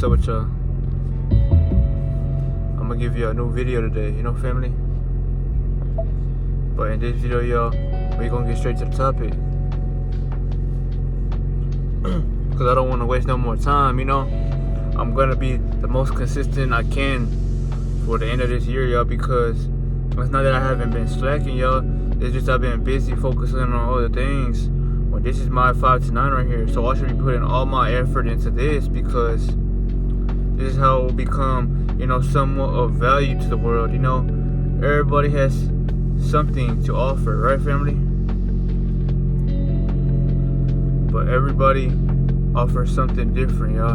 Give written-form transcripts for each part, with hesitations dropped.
what's up with y'all? I'm gonna give you a new video today, family? But in this video, y'all, we're gonna get straight to the topic. Because I don't want to waste no more time, I'm gonna be the most consistent I can for the end of this year, y'all, because it's not that I haven't been slacking, y'all. It's just I've been busy focusing on other things. Well, this is my 5 to 9 right here, so I should be putting all my effort into this because this is how it will become, somewhat of value to the world. Everybody has something to offer, right, family? But everybody offers something different, y'all,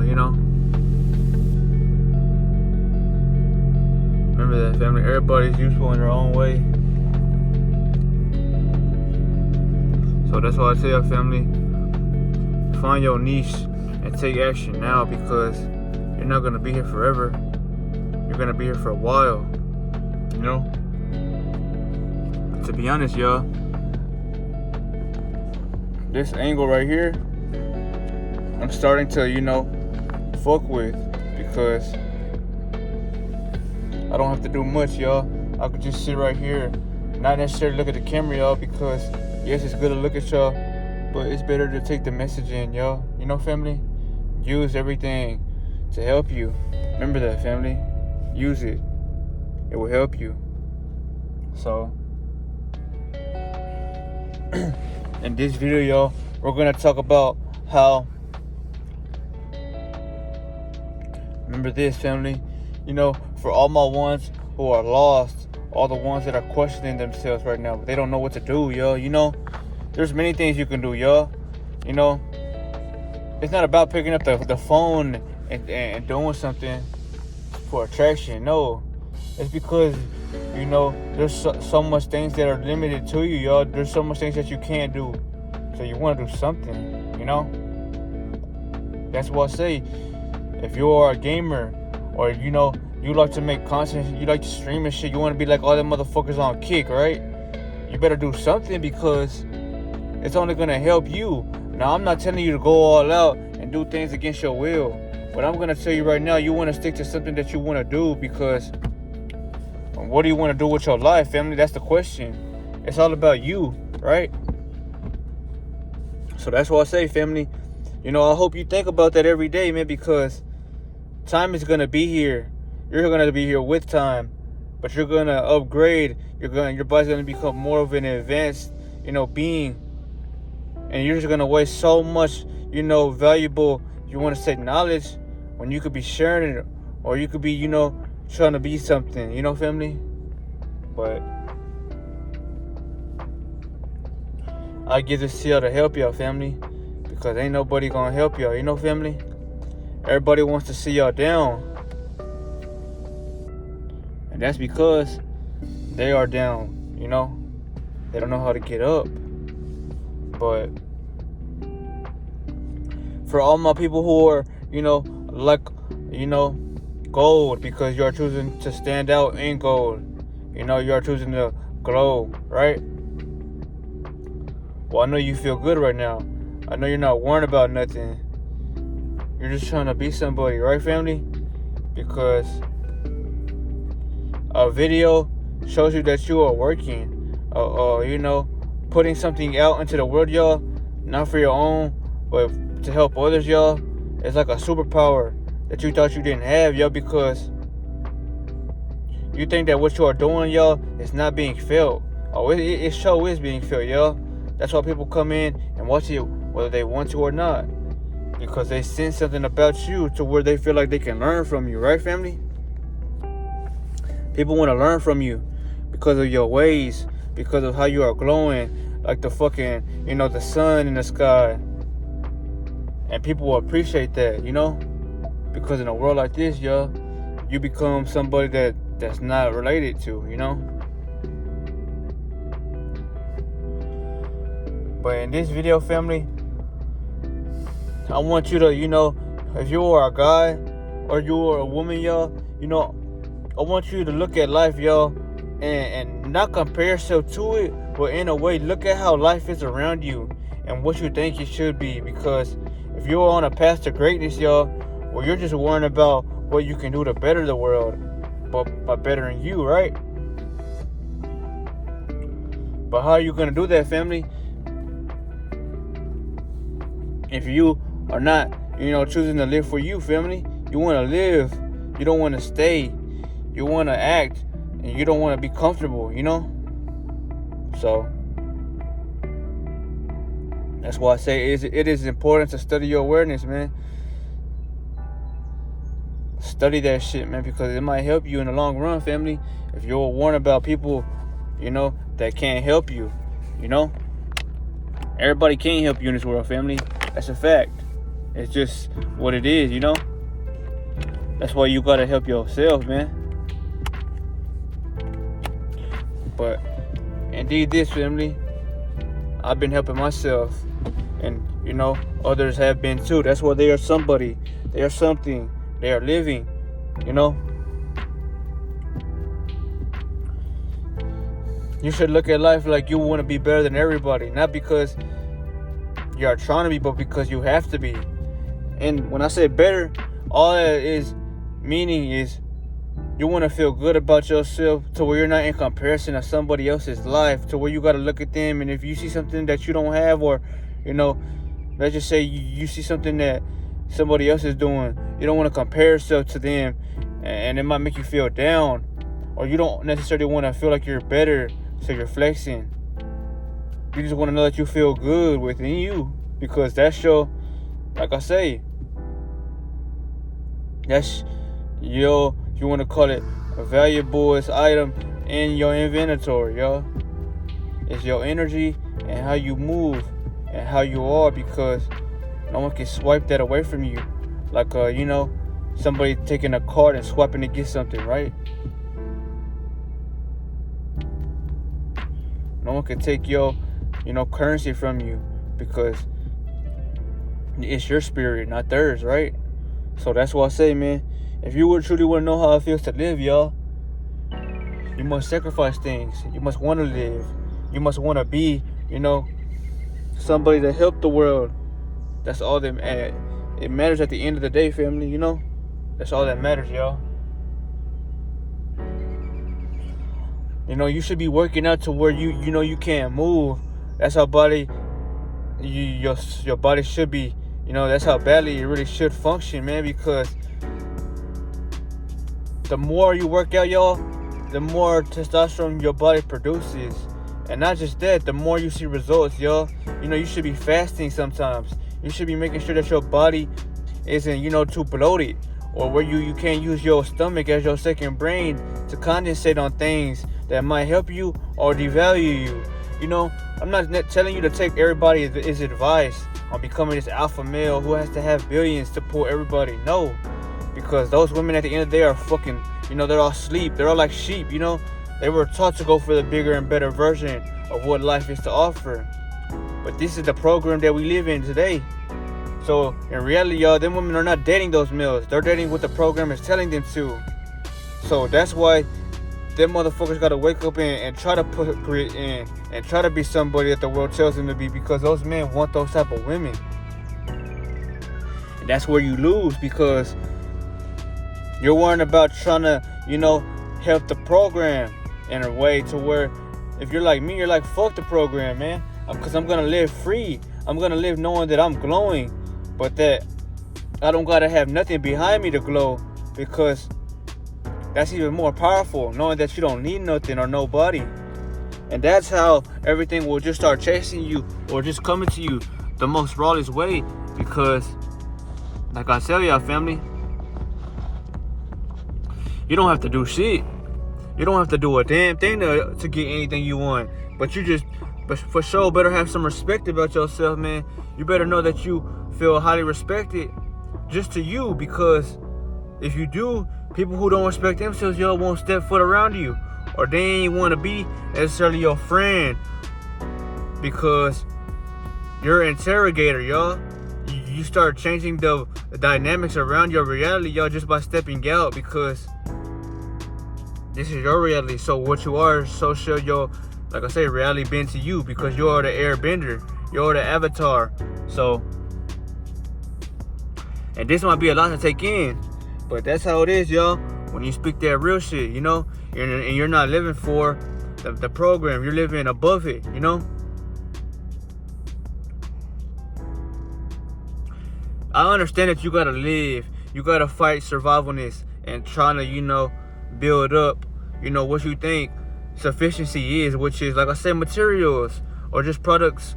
Remember that, family. Everybody's useful in their own way. So that's why I tell y'all, family, find your niche and take action now, because you're not gonna be here forever. You're gonna be here for a while. To be honest, y'all, this angle right here, I'm starting to, fuck with, because I don't have to do much, y'all. I could just sit right here, not necessarily look at the camera, y'all, because yes, it's good to look at y'all, but it's better to take the message in, y'all. Family? Use everything to help you. Remember that, family. Use it. It will help you. So, in this video, y'all, we're going to talk about how, remember this, family, for all my ones who are lost, all the ones that are questioning themselves right now, but they don't know what to do, y'all. There's many things you can do, y'all. It's not about picking up the phone and doing something for attraction. No, it's because, there's so much things that are limited to you, y'all. There's so much things that you can't do. So you want to do something, That's what I say. If you are a gamer, or, you like to make content, you like to stream and shit, you want to be like all them motherfuckers on Kick, right? You better do something, because it's only going to help you. Now, I'm not telling you to go all out and do things against your will. But I'm going to tell you right now, you want to stick to something that you want to do, because what do you want to do with your life, family? That's the question. It's all about you, right? So that's why I say, family, I hope you think about that every day, man, because time is going to be here. You're going to be here with time, but you're going to upgrade. Your body's going to become more of an advanced, being. And you're just going to waste so much, valuable, you want to say knowledge, when you could be sharing it, or you could be, trying to be something, family? But I give this to y'all to help y'all, family, because ain't nobody going to help y'all, family? Everybody wants to see y'all down. And that's because they are down, They don't know how to get up. But for all my people who are, gold, because you are choosing to stand out in gold. You are choosing to glow, right? Well, I know you feel good right now. I know you're not worrying about nothing. You're just trying to be somebody, right, family? Because a video shows you that you are working, putting something out into the world, y'all, not for your own, but to help others, y'all. It's like a superpower that you thought you didn't have, y'all, because you think that what you are doing, y'all, is not being felt. Oh, it sure is being felt, y'all. That's why people come in and watch it, whether they want to or not, because they sense something about you to where they feel like they can learn from you, right, family? People want to learn from you because of your ways, because of how you are glowing, like the fucking, the sun in the sky. And people will appreciate that, because in a world like this, y'all, you become somebody that's not related to, But in this video, family, I want you to, if you are a guy or you are a woman, y'all, I want you to look at life, y'all, and not compare yourself to it, but in a way, look at how life is around you and what you think it should be. Because if you're on a path to greatness, y'all, Or you're just worrying about what you can do to better the world, but by bettering you, right? But how are you going to do that, family? If you are not, choosing to live for you, family. You want to live. You don't want to stay. You want to act. And you don't want to be comfortable, So, that's why I say it is important to study your awareness, man. Study that shit, man, because it might help you in the long run, family. If you're warned about people, that can't help you, Everybody can't help you in this world, family. That's a fact. It's just what it is, That's why you gotta help yourself, man. But indeed, this, family, I've been helping myself, and others have been too. That's why they are somebody. They are something. They are living. You should look at life like you want to be better than everybody, not because you are trying to be, but because you have to be. And when I say better, all that is meaning is you want to feel good about yourself to where you're not in comparison to somebody else's life, to where you got to look at them, and if you see something that you don't have, or let's just say you see something that somebody else is doing, you don't want to compare yourself to them, and it might make you feel down, or you don't necessarily want to feel like you're better, so you're flexing. You just want to know that you feel good within you, because that's your, like I say, that's your, you want to call it a valuable item in your inventory, y'all. It's your energy and how you move and how you are, because no one can swipe that away from you. Like, somebody taking a card and swiping to get something, right? No one can take your, currency from you, because it's your spirit, not theirs, right? So that's why I say, man, if you would truly want to know how it feels to live, y'all, you must sacrifice things. You must want to live. You must want to be, somebody to help the world. That's all that it matters at the end of the day, family, That's all that matters, y'all. You should be working out to where you can't move. That's how your body should be. That's how badly it really should function, man, because the more you work out, y'all, the more testosterone your body produces. And not just that, the more you see results, y'all. You should be fasting sometimes. You should be making sure that your body isn't, too bloated, or where you can't use your stomach as your second brain to condensate on things that might help you or devalue you. I'm not telling you to take everybody's advice on becoming this alpha male who has to have billions to pull everybody. No, because those women at the end of the day are fucking, they're all asleep. They're all like sheep, They were taught to go for the bigger and better version of what life is to offer. But this is the program that we live in today. So in reality, y'all, them women are not dating those males. They're dating what the program is telling them to. So that's why them motherfuckers gotta wake up and try to put grit in and try to be somebody that the world tells them to be, because those men want those type of women. And that's where you lose, because you're worrying about trying to, help the program in a way to where if you're like me, you're like, fuck the program, man. Because I'm gonna live free. I'm gonna live knowing that I'm glowing, but that I don't gotta have nothing behind me to glow, because that's even more powerful, knowing that you don't need nothing or nobody. And that's how everything will just start chasing you, or just coming to you the most rawest way. Because, like I tell y'all, family, you don't have to do shit. You don't have to do a damn thing to get anything you want. But for sure better have some respect about yourself, man. You better know that you feel highly respected just to you, because if you do, people who don't respect themselves, y'all, won't step foot around you, or they ain't want to be necessarily your friend, because you're an interrogator, y'all. You start changing the dynamics around your reality, y'all, just by stepping out, because this is your reality. So what you are, so shall your, like I say, reality bend to you, because you are the airbender. You're the avatar. So And this might be a lot to take in, but that's how it is, y'all. When you speak that real shit, you know, and you're not living for the program, you're living above it, you know. I understand that you gotta live, you gotta fight survivalness and trying to, you know, build up, you know, what you think sufficiency is, which is, like I said, materials or just products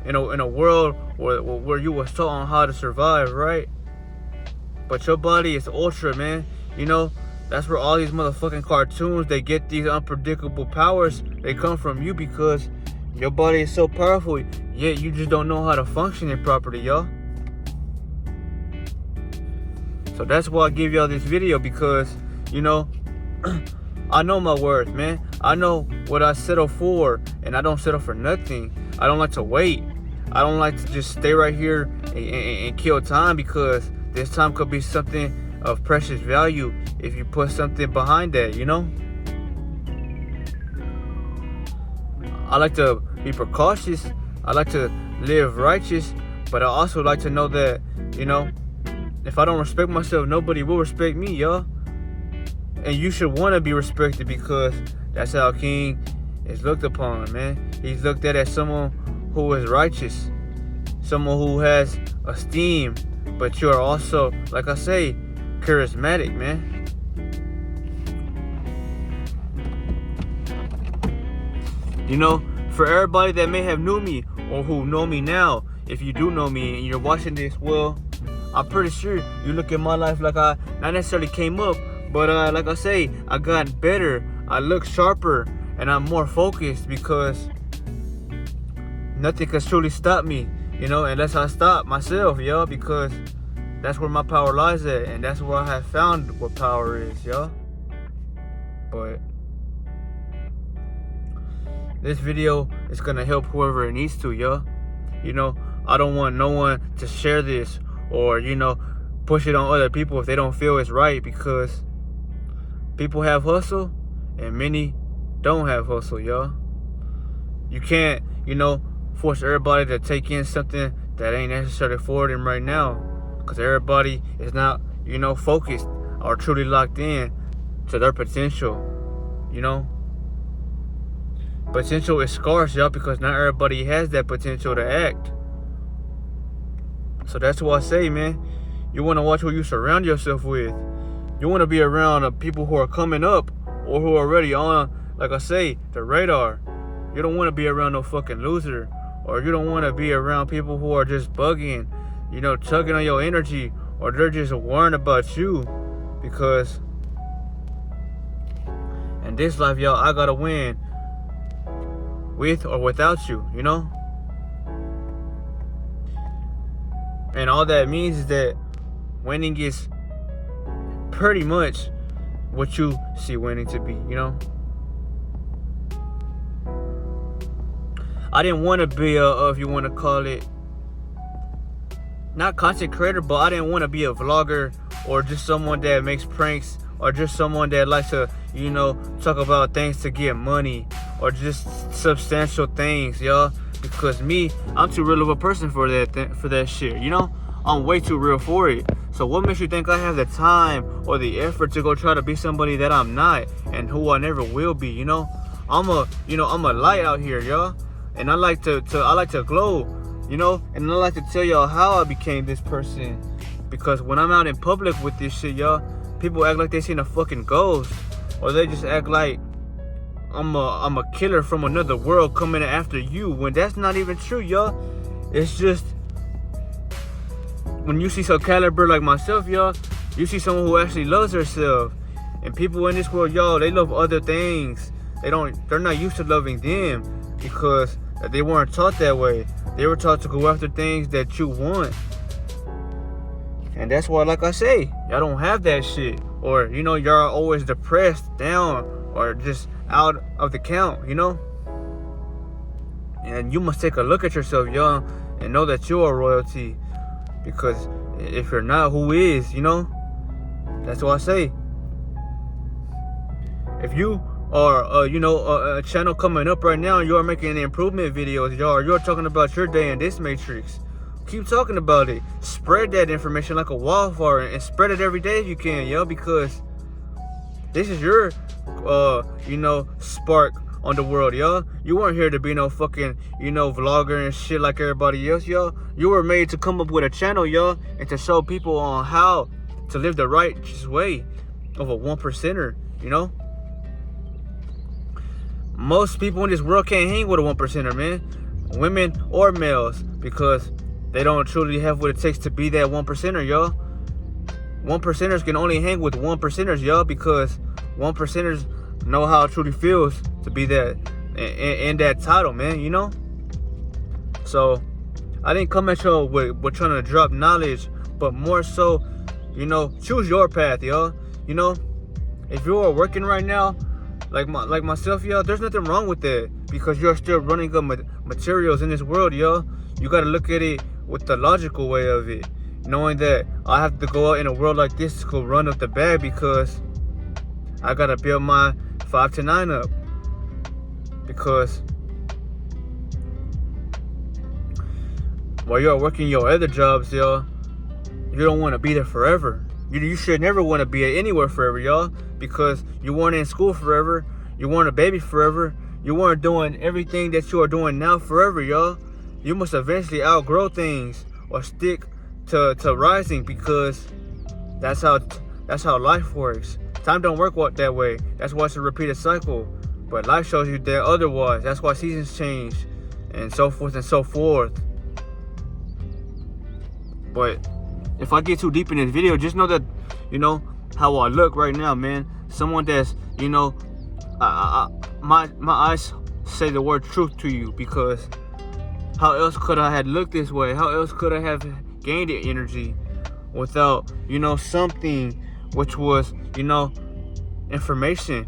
in a world where you was taught on how to survive, right? But your body is ultra, man. You know, that's where all these motherfucking cartoons, they get these unpredictable powers. They come from you because your body is so powerful, yet you just don't know how to function it properly, y'all. So that's why I give y'all this video, because, you know, I know my worth, man. I know what I settle for, and I don't settle for nothing. I don't like to wait. I don't like to just stay right here and kill time, because this time could be something of precious value if you put something behind that, you know? I like to be precautious. I like to live righteous, but I also like to know that, you know, if I don't respect myself, nobody will respect me, y'all. And you should want to be respected, because that's how King is looked upon, man. He's looked at as someone who is righteous, someone who has esteem, but you are also, like I say, charismatic, man. You know, for everybody that may have knew me or who know me now, if you do know me and you're watching this, well, I'm pretty sure you look at my life like I not necessarily came up, but like I say, I got better, I look sharper, and I'm more focused, because nothing can truly stop me, you know, unless I stop myself, y'all, because that's where my power lies at, and that's where I have found what power is, y'all. But this video is gonna help whoever it needs to, y'all. You know, I don't want no one to share this or, you know, push it on other people if they don't feel it's right, because people have hustle and many don't have hustle, y'all. You can't, you know, force everybody to take in something that ain't necessarily for them right now, because everybody is not, you know, focused or truly locked in to their potential, you know. Potential is scarce, y'all, because not everybody has that potential to act. So that's what I say, man. You want to watch who you surround yourself with. You want to be around people who are coming up or who are already on, like I say, the radar. You don't want to be around no fucking loser, or you don't want to be around people who are just bugging, you know, tugging on your energy, or they're just worrying about you, because in this life, y'all, I gotta win with or without you, you know? And all that means is that winning is pretty much what you see winning to be, you know? I didn't want to be if you want to call it, not content creator, but I didn't want to be a vlogger or just someone that makes pranks or just someone that likes to, you know, talk about things to get money or just substantial things, y'all. Because me, I'm too real of a person for that shit, you know? I'm way too real for it. So what makes you think I have the time or the effort to go try to be somebody that I'm not and who I never will be, you know? I'm a light out here, y'all. And I like to glow, you know? And I like to tell y'all how I became this person. Because when I'm out in public with this shit, y'all, people act like they seen a fucking ghost, or they just act like I'm a killer from another world coming after you, when that's not even true, y'all. It's just when you see some caliber like myself, y'all, you see someone who actually loves herself. And people in this world, y'all, they love other things. They're not used to loving them because they weren't taught that way. They were taught to go after things that you want. And that's why, like I say, y'all don't have that shit. Or, you know, y'all are always depressed, down, or just out of the count, you know? And you must take a look at yourself, y'all, and know that you're royalty. Because if you're not, who is, you know? That's what I say. If you are, a channel coming up right now, you are making improvement videos, y'all, you're talking about your day in this matrix. Keep talking about it. Spread that information like a wildfire and spread it every day if you can, yo, because this is your, spark on the world, yo. You weren't here to be no fucking, vlogger and shit like everybody else, yo. You were made to come up with a channel, yo, and to show people on how to live the righteous way of a 1%er, you know. Most people in this world can't hang with a 1%er, man. Women or males, because they don't truly have what it takes to be that 1%er, yo. 1%ers can only hang with 1%ers, yo, because 1%ers know how it truly feels to be that in that title, man, you know. So I didn't come at y'all with trying to drop knowledge, but more so, choose your path, yo. If you are working right now, like myself, yo, there's nothing wrong with that, because you're still running up materials in this world, yo. You gotta look at it with the logical way of it, knowing that I have to go out in a world like this to go run up the bag, because I gotta build my 5 to 9 up, because while you're working your other jobs, yo, you don't want to be there forever. You should never want to be anywhere forever, y'all, because you weren't in school forever, you weren't a baby forever, you weren't doing everything that you are doing now forever, y'all. You must eventually outgrow things or stick to rising, because that's how life works. Time don't work that way. That's why it's a repeated cycle. But life shows you that otherwise. That's why seasons change, and so forth and so forth. But if I get too deep in this video, just know that, how I look right now, man. Someone that's, my eyes say the word truth to you, because how else could I have looked this way? How else could I have gained the energy without, something which was, information?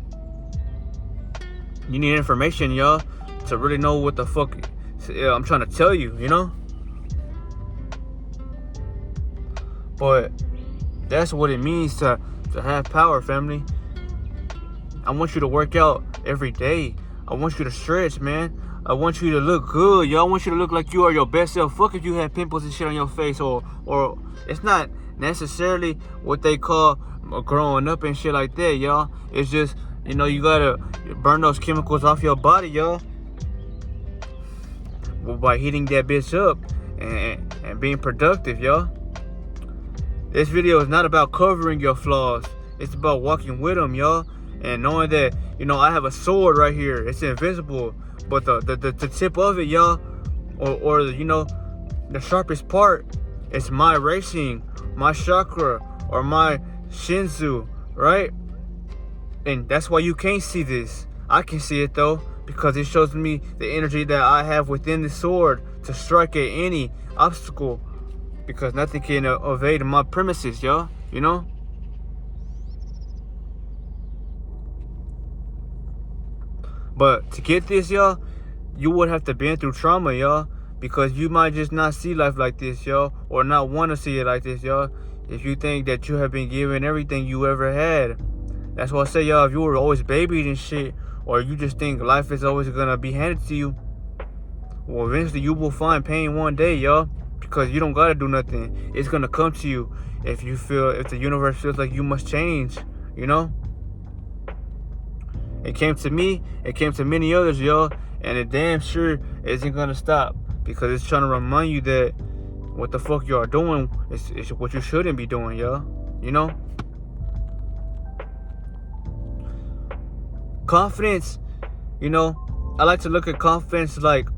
You need information, y'all, to really know what the fuck I'm trying to tell you, But that's what it means to have power, family. I want you to work out every day. I want you to stretch, man. I want you to look good, yo. I want you to look like you are your best self. Fuck if you have pimples and shit on your face, or it's not necessarily what they call growing up and shit like that, y'all. It's just, you gotta burn those chemicals off your body, y'all, by heating that bitch up and being productive, y'all. This video is not about covering your flaws. It's about walking with them, y'all, and knowing that, I have a sword right here. It's invisible, but the tip of it, y'all, or the sharpest part, is my racing, my chakra, or my shinzu, right? And that's why you can't see this. I can see it though, because it shows me the energy that I have within the sword to strike at any obstacle, because nothing can evade my premises, y'all, But to get this, y'all, you would have to been through trauma, y'all, because you might just not see life like this, y'all, or not want to see it like this, y'all, if you think that you have been given everything you ever had. That's why I say, y'all, if you were always babied and shit, or you just think life is always gonna be handed to you, well, eventually you will find pain one day, y'all, because you don't gotta do nothing. It's gonna come to you if the universe feels like you must change, It came to me, it came to many others, y'all, and it damn sure isn't gonna stop, because it's trying to remind you that what the fuck you are doing is what you shouldn't be doing, y'all, Confidence, I like to look at confidence like,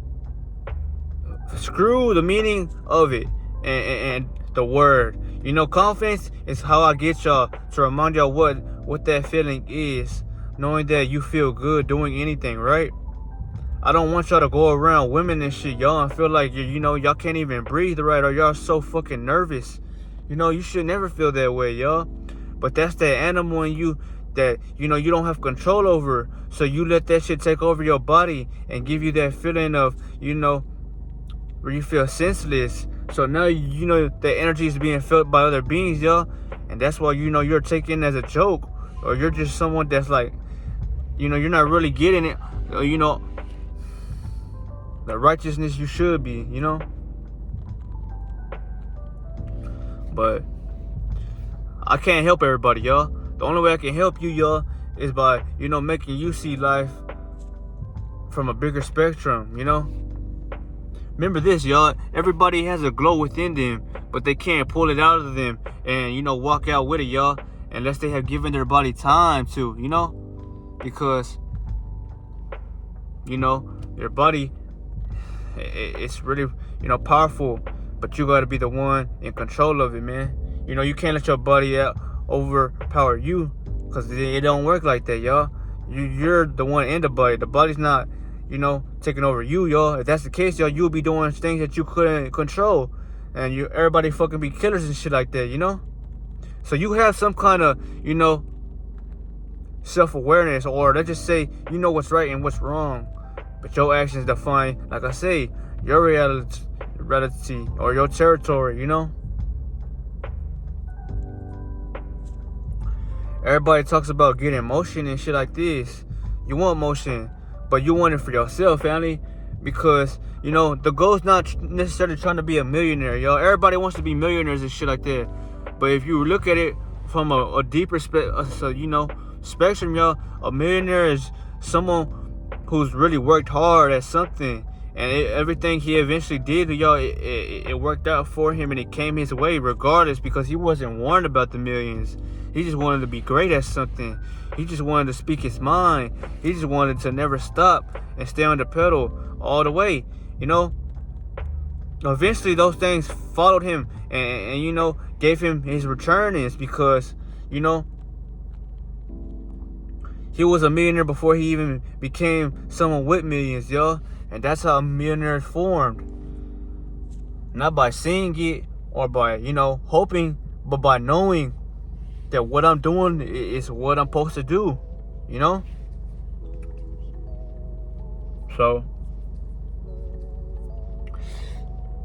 screw the meaning of it and the word. Confidence is how I get y'all to remind y'all what that feeling is, knowing that you feel good doing anything, right? I don't want y'all to go around women and shit, y'all, and feel like y'all can't even breathe right, or y'all so fucking nervous. You should never feel that way, y'all. But that's that animal in you that you don't have control over, so you let that shit take over your body and give you that feeling of where you feel senseless. So now the energy is being felt by other beings, y'all, and that's why you're taken as a joke, or you're just someone that's like, you're not really getting it, the righteousness you should be, But I can't help everybody, y'all. The only way I can help you, y'all, is by, making you see life from a bigger spectrum, Remember this, y'all. Everybody has a glow within them, but they can't pull it out of them and, walk out with it, y'all. Unless they have given their body time to, Because, your body, it's really, powerful. But you got to be the one in control of it, man. You can't let your body overpower you. Because it don't work like that, y'all. You're the one in the body. The body's not, taking over you, y'all. If that's the case, y'all, you'll be doing things that you couldn't control. And everybody fucking be killers and shit like that, So you have some kind of, self-awareness. Or let's just say, you know what's right and what's wrong. But your actions define, like I say, your reality or your territory, Everybody talks about getting motion and shit like this. You want motion, but you want it for yourself, family. Because, the goal's not necessarily trying to be a millionaire, y'all. Everybody wants to be millionaires and shit like that. But if you look at it from a deeper spectrum, y'all, a millionaire is someone who's really worked hard at something. And everything he eventually did, y'all, it worked out for him and it came his way regardless, because he wasn't worried about the millions. He just wanted to be great at something. He just wanted to speak his mind. He just wanted to never stop and stay on the pedal all the way, Eventually, those things followed him and gave him his returnings because, he was a millionaire before he even became someone with millions, y'all. And that's how millionaires formed. Not by seeing it or by, hoping, but by knowing that what I'm doing is what I'm supposed to do, So,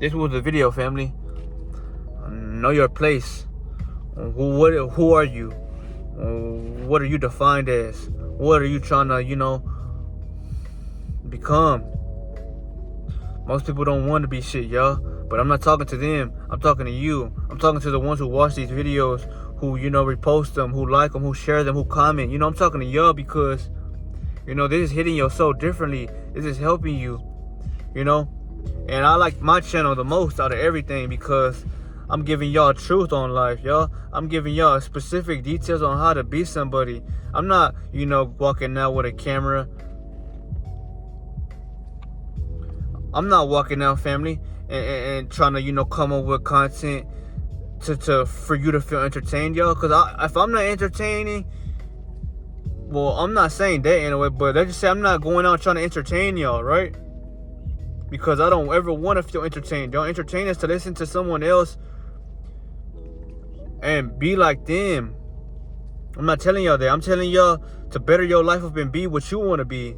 this was the video, family. Know your place. Who are you? What are you defined as? What are you trying to, become? Most people don't want to be shit, y'all. But I'm not talking to them. I'm talking to you. I'm talking to the ones who watch these videos, who, repost them, who like them, who share them, who comment. I'm talking to y'all because, this is hitting your soul differently. This is helping you, And I like my channel the most out of everything because I'm giving y'all truth on life, y'all. I'm giving y'all specific details on how to be somebody. I'm not, walking out with a camera. I'm not walking out, family, and trying to, come up with content for you to feel entertained, y'all. Because if I'm not entertaining, well, I'm not saying that anyway, but let's just say I'm not going out trying to entertain y'all, right? Because I don't ever want to feel entertained. Y'all entertain us to listen to someone else and be like them. I'm not telling y'all that. I'm telling y'all to better your life up and be what you want to be.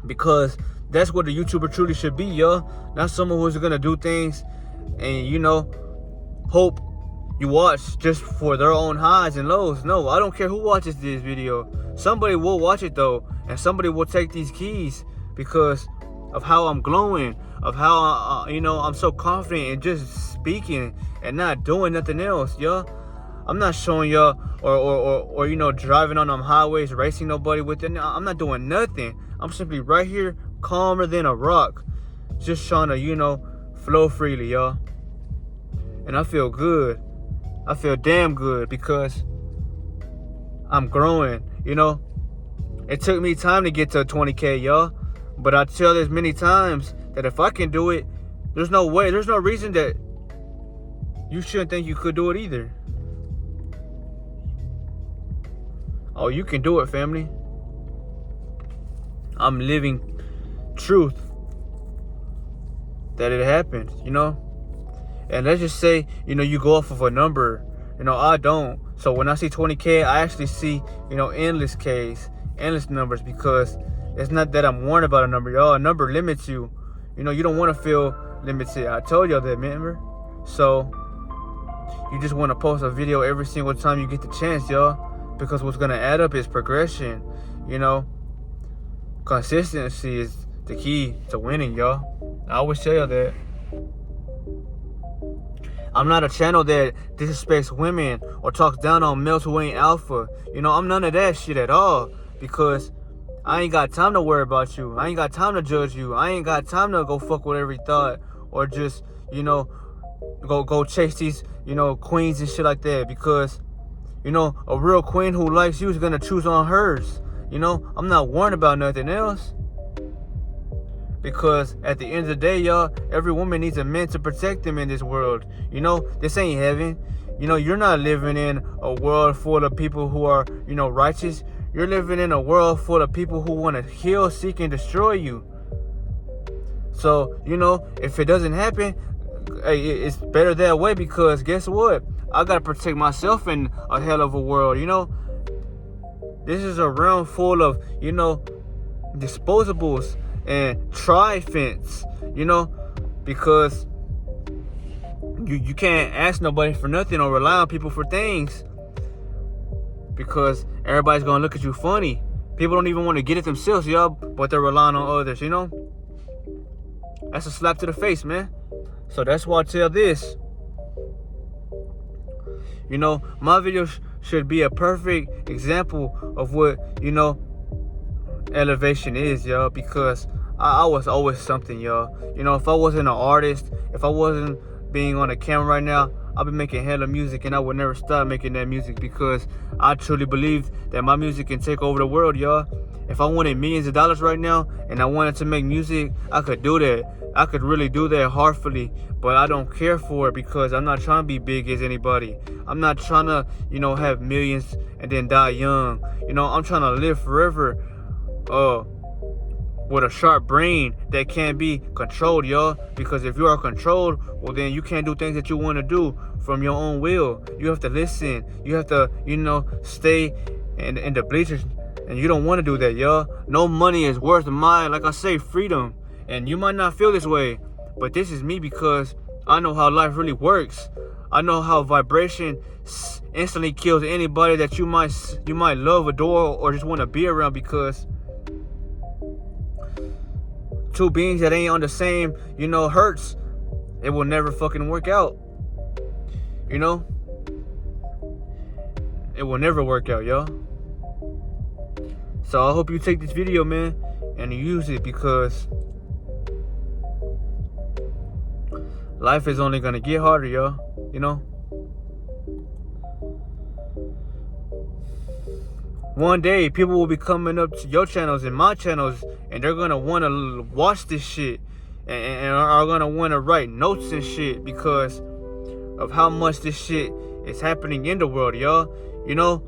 Because that's what a YouTuber truly should be, y'all. Not someone who's going to do things and, hope you watch just for their own highs and lows. No, I don't care who watches this video. Somebody will watch it, though. And somebody will take these keys because of how I'm glowing, of how, I'm so confident in just speaking and not doing nothing else, y'all. I'm not showing y'all or driving on them highways, racing nobody with it. I'm not doing nothing. I'm simply right here, calmer than a rock, just trying to, flow freely, y'all. And I feel good. I feel damn good because I'm growing, It took me time to get to 20K, y'all. But I tell this many times that if I can do it, there's no reason that you shouldn't think you could do it either. Oh, you can do it, family. I'm living truth that it happened, And let's just say, you go off of a number. I don't. So when I see 20K, I actually see, endless Ks, endless numbers, because it's not that I'm worried about a number, y'all. A number limits you. You don't want to feel limited. I told y'all that, remember? So you just want to post a video every single time you get the chance, y'all. Because what's going to add up is progression, Consistency is the key to winning, y'all. I always tell y'all that. I'm not a channel that disrespects women or talks down on males who ain't alpha. You know, I'm none of that shit at all, because I ain't got time to worry about you. I ain't got time to judge you. I ain't got time to go fuck with every thought, or just, you know, go chase these, you know, queens and shit like that, because, you know, a real queen who likes you is gonna choose on hers. You know, I'm not worrying about nothing else. Because at the end of the day, y'all, every woman needs a man to protect them in this world. You know, this ain't heaven. You know, you're not living in a world full of people who are, you know, righteous. You're living in a world full of people who want to kill, seek, and destroy you. So, you know, if it doesn't happen, hey, it's better that way, because guess what? I got to protect myself in a hell of a world, you know? This is a realm full of, you know, disposables and tri-fence, you know, because you can't ask nobody for nothing or rely on people for things, because everybody's gonna look at you funny. People don't even want to get it themselves, y'all, but they're relying on others, you know? That's a slap to the face, man. So that's why I tell this. You know, my video should be a perfect example of what, you know, elevation is, y'all, because I was always something, y'all. You know, if I wasn't an artist, if I wasn't being on the camera right now, I've been making hella music, and I would never stop making that music, because I truly believe that my music can take over the world, y'all. If I wanted millions of dollars right now and I wanted to make music, I could do that. I could really do that heartfully, but I don't care for it, because I'm not trying to be big as anybody. I'm not trying to, you know, have millions and then die young. You know, I'm trying to live forever with a sharp brain that can't be controlled, y'all. Because if you are controlled, well, then you can't do things that you want to do from your own will. You have to listen. You have to, you know, stay in the bleachers. And you don't want to do that, y'all. No money is worth my, like I say, freedom. And you might not feel this way, but this is me, because I know how life really works. I know how vibration instantly kills anybody that you might love, adore, or just want to be around, because two beings that ain't on the same, you know, hertz, it will never fucking work out. You know? It will never work out, y'all. So I hope you take this video, man, and use it, because life is only gonna get harder, y'all. You know? One day, people will be coming up to your channels and my channels, and they're gonna want to watch this shit, and are gonna want to write notes and shit, because of how much this shit is happening in the world, y'all. You know?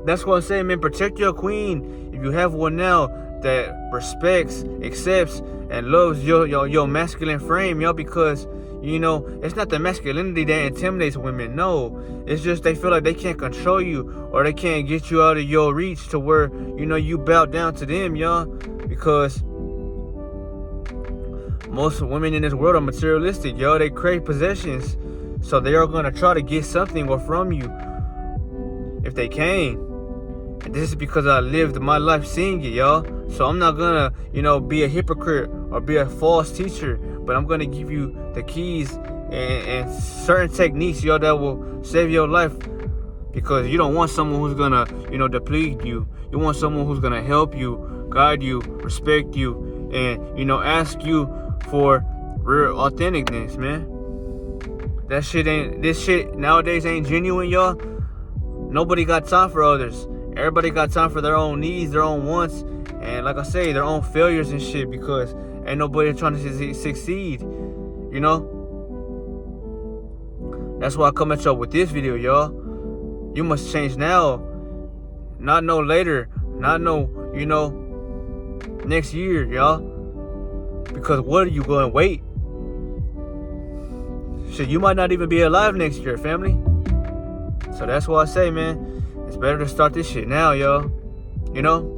That's what I'm saying, man. Protect your queen. If you have one now that respects, accepts, and loves your masculine frame, y'all, because, you know, it's not the masculinity that intimidates women. No, it's just they feel like they can't control you, or they can't get you out of your reach to where, you know, you bow down to them, y'all. Because most women in this world are materialistic, y'all. They crave possessions, so they are gonna try to get something or from you if they can. And this is because I lived my life seeing it, y'all. So I'm not gonna, you know, be a hypocrite or be a false teacher, but I'm gonna give you the keys and certain techniques, y'all, that will save your life. Because you don't want someone who's gonna, you know, deplete you. You want someone who's gonna help you, guide you, respect you, and, you know, ask you for real authenticness, man. This shit nowadays ain't genuine, y'all. Nobody got time for others. Everybody got time for their own needs, their own wants, and like I say, their own failures and shit, because ain't nobody trying to succeed, you know? That's why I come at y'all with this video, y'all. You must change now, not no later, not no, you know, next year, y'all. Because what are you going to wait? Shit, you might not even be alive next year, family. So that's why I say, man, it's better to start this shit now, y'all. You know?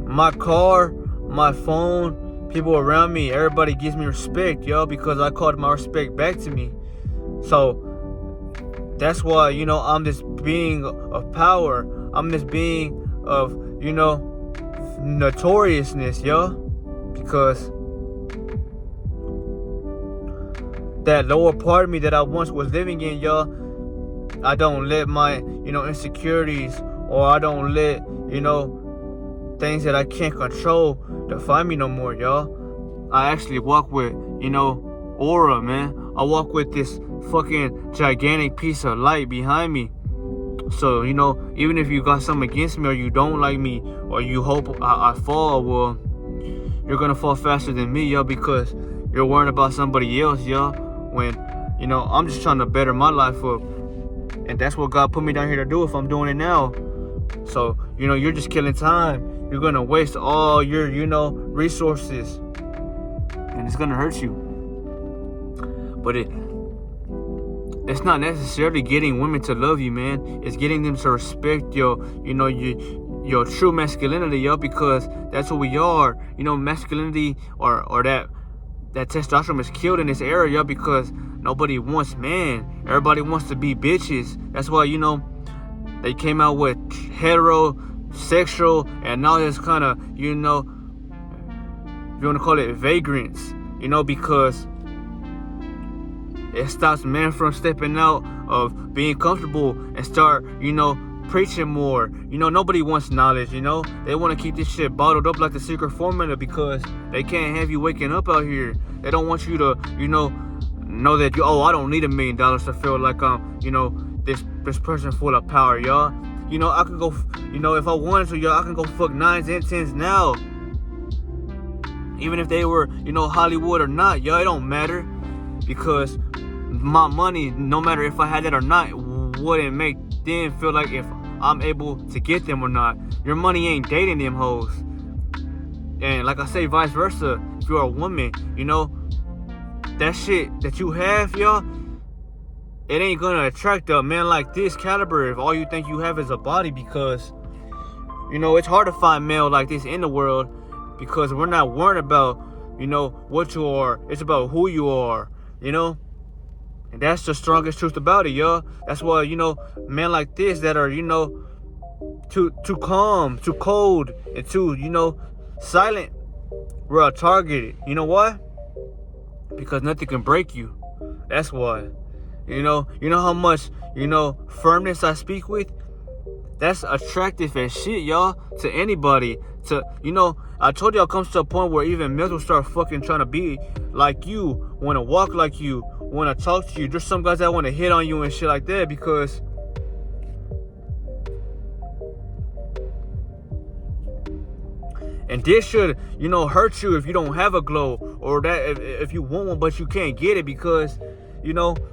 My car, my phone, people around me, everybody gives me respect, y'all, because I called my respect back to me. So that's why, you know, I'm this being of power. I'm this being of, you know, notoriousness, y'all. Because that lower part of me that I once was living in, y'all. I don't let my, insecurities, or I don't let, things that I can't control define me no more, y'all. I actually walk with, aura, man. I walk with this fucking gigantic piece of light behind me. So, even if you got something against me, or you don't like me, or you hope I fall, well, you're gonna fall faster than me, yo, because you're worrying about somebody else, yo. When, I'm just trying to better my life up. And that's what God put me down here to do if I'm doing it now. So, you're just killing time. You're gonna waste all your, resources. And it's gonna hurt you. But it's not necessarily getting women to love you, man. It's getting them to respect your true masculinity, yo, because that's what we are. Masculinity or that testosterone is killed in this era, yo, because nobody wants man. Everybody wants to be bitches. That's why, they came out with heterosexual and all this kind of, if you want to call it vagrants, because it stops men from stepping out of being comfortable and start, preaching more. Nobody wants knowledge, They want to keep this shit bottled up like the secret formula because they can't have you waking up out here. They don't want you to, know that I don't need $1 million to feel like I'm, this person full of power, y'all. I could go, if I wanted to, y'all, I can go fuck 9s and 10s now. Even if they were, Hollywood or not, y'all, it don't matter. Because my money, no matter if I had it or not, wouldn't make them feel like if I'm able to get them or not. Your money ain't dating them hoes. And like I say, vice versa. If you're a woman, that shit that you have, y'all, it ain't gonna attract a man like this caliber if all you think you have is a body, because, it's hard to find male like this in the world, because we're not worried about, what you are. It's about who you are, And that's the strongest truth about it, y'all. That's why, men like this that are, too calm, too cold, and too, silent, we're targeted. You know why? Because nothing can break you. That's why. You know how much, firmness I speak with? That's attractive as shit, y'all, to anybody. I told y'all, it comes to a point where even males will start fucking trying to be like you, want to walk like you, want to talk to you. There's some guys that want to hit on you and shit like that, because and this should, hurt you if you don't have a glow, or that if you want one but you can't get it, because,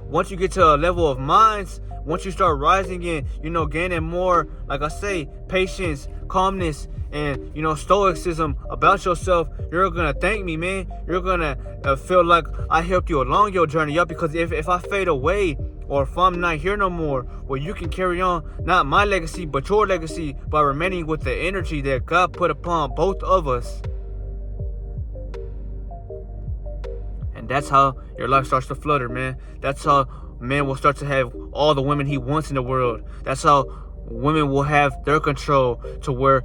once you get to a level of minds, once you start rising and, gaining more, like I say, patience, calmness, and, stoicism about yourself, you're gonna thank me, man. You're gonna feel like I helped you along your journey, y'all, because if I fade away, or if I'm not here no more, well, you can carry on, not my legacy, but your legacy, by remaining with the energy that God put upon both of us. And that's how your life starts to flutter, man. That's how man will start to have all the women he wants in the world. That's how women will have their control, to where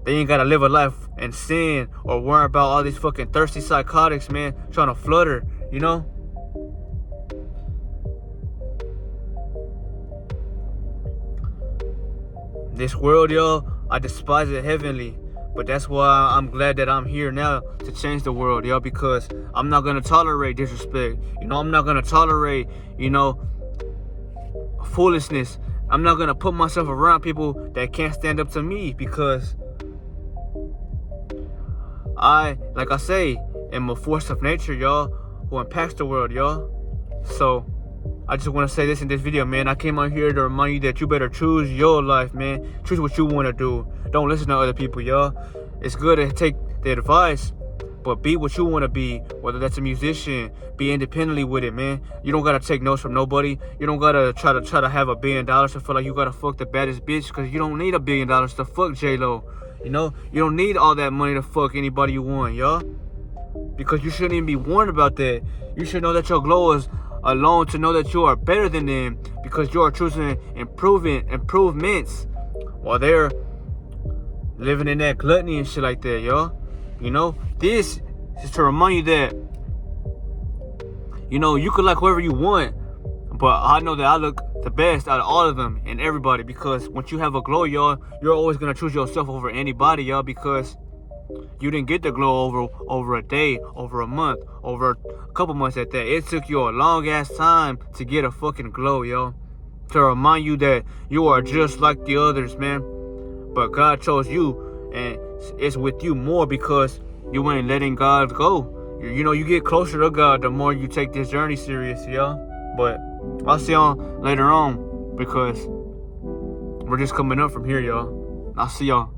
they ain't gotta live a life and sin or worry about all these fucking thirsty psychotics, man, trying to flutter, This world, y'all, I despise it heavily. But that's why I'm glad that I'm here now to change the world, y'all, because I'm not gonna tolerate disrespect. I'm not gonna tolerate, foolishness. I'm not gonna put myself around people that can't stand up to me, because I, like I say, am a force of nature, y'all, who impacts the world, y'all. So I just want to say this in this video, man. I came on here to remind you that you better choose your life, man. Choose what you want to do. Don't listen to other people, y'all. It's good to take the advice, but be what you want to be. Whether that's a musician, be independently with it, man. You don't gotta take notes from nobody. You don't gotta try to have $1 billion to feel like you gotta fuck the baddest bitch, because you don't need $1 billion to fuck J-Lo. You don't need all that money to fuck anybody you want, y'all. Because you shouldn't even be worried about that. You should know that your glow is alone to know that you are better than them, because you are choosing improvements while they're living in that gluttony and shit like that, y'all. This is to remind you that, You know, you could like whoever you want, but I know that I look the best out of all of them and everybody, because once you have a glow, y'all, you're always gonna choose yourself over anybody, y'all, because you didn't get the glow over a day, over a month, over a couple months at that. It took you a long ass time to get a fucking glow, yo. To remind you that you are just like the others, man. But God chose you, and it's with you more because you ain't letting God go. You know, you get closer to God the more you take this journey serious, yo. But I'll see y'all later on, because we're just coming up from here, y'all. I'll see y'all.